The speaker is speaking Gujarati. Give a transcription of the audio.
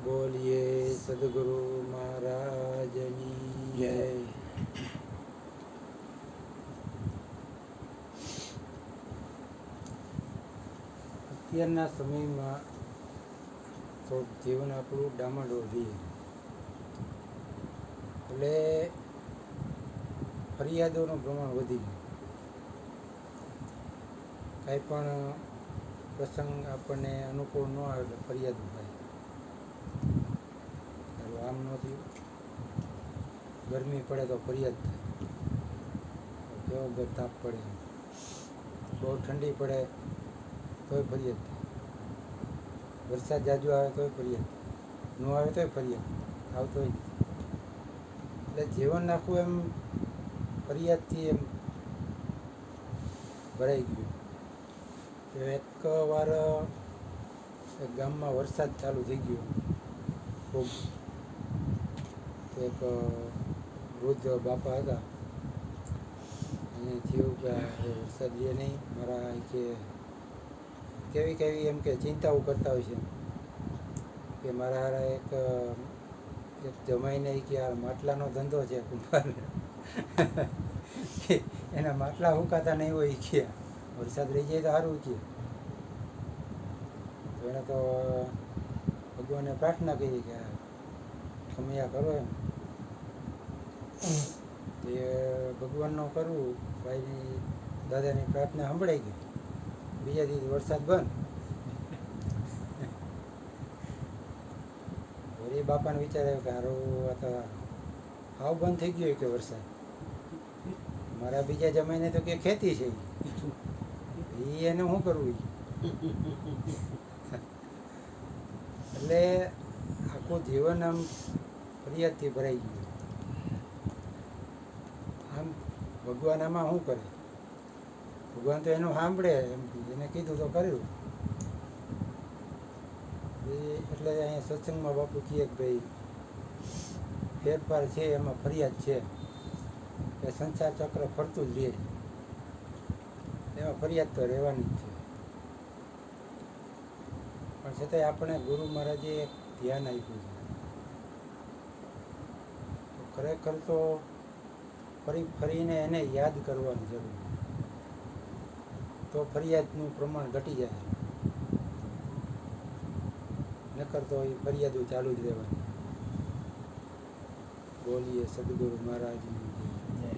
બોલીએ સદગુરુ મહારાજની જય. અત્યારના સમયમાં થોડુંક જીવન આપણું ડામાડોળ રહીએ એટલે ફરિયાદોનું પ્રમાણ વધી ગયું. કાંઈ પણ પ્રસંગ આપણને અનુકૂળ ન આવે એટલે ફરિયાદ થાય. ચાલો આમ ન થયું, ગરમી પડે તો ફરિયાદ થાય, કેવો તાપ પડે, બહુ ઠંડી પડે તોય ફરિયાદ થાય, વરસાદ જાજો આવે તોય ફરિયાદ થાય, ન આવે તોય ફરિયાદ, આવતો જ એટલે જીવન આખું એમ ફરિયાદથી એમ ભરાઈ ગયું. તો એકવાર એક ગામમાં વરસાદ ચાલુ થઈ ગયો ખૂબ. એક વૃદ્ધ બાપા હતા, એને થયું કે વરસાદ રહે નહીં, મારા કે કેવી એમ કે ચિંતાઓ કરતા હોય છે કે મારા હારા એક જમાઈને કે આ માટલાનો ધંધો છે કુંભાર, એના માટલા હુકાતા નહીં હોય કે વરસાદ રહી જાય તો સારું કે. તો એણે તો ભગવાનને પ્રાર્થના કરી કે ખમૈયા કરો એમ. તે ભગવાનનો કરવું, ભાઈની દાદાની પ્રાર્થના સંભળાઈ ગઈ. બીજા દિવસે વરસાદ બંધ. વળી બાપાને વિચાર આવ્યો કે હારું આ તો હાવ બંધ થઈ ગયો કે વરસાદ, મારા બીજા જમાઈને તો કે ખેતી છે એને શું કરવું. એટલે આખું જીવન આમ ફરિયાદથી ભરાઈ ગયું. આમ ભગવાન આમાં શું કરે? ભગવાન તો એનું સાંભળે, એમ એને કીધું તો કર્યું. એટલે અહીંયા સત્સંગમાં બાપુ કહે કે ભાઈ ફેરફાર છે એમાં ફરિયાદ છે, કે સંસાર ચક્ર ફરતું જ રહે, એમાં ફરિયાદ તો રહેવાની જ છે. પણ છતાંય આપણે ગુરુ મહારાજે એક ધ્યાન આપ્યું છે. તો ખરેખર તો ફરીને એને યાદ કરવાની જરૂર, તો ફરિયાદનું પ્રમાણ ઘટી જાય. નકર તો એ ફરિયાદો ચાલુ જ રહેવાની. બોલીએ સદગુરુ મહારાજની જય.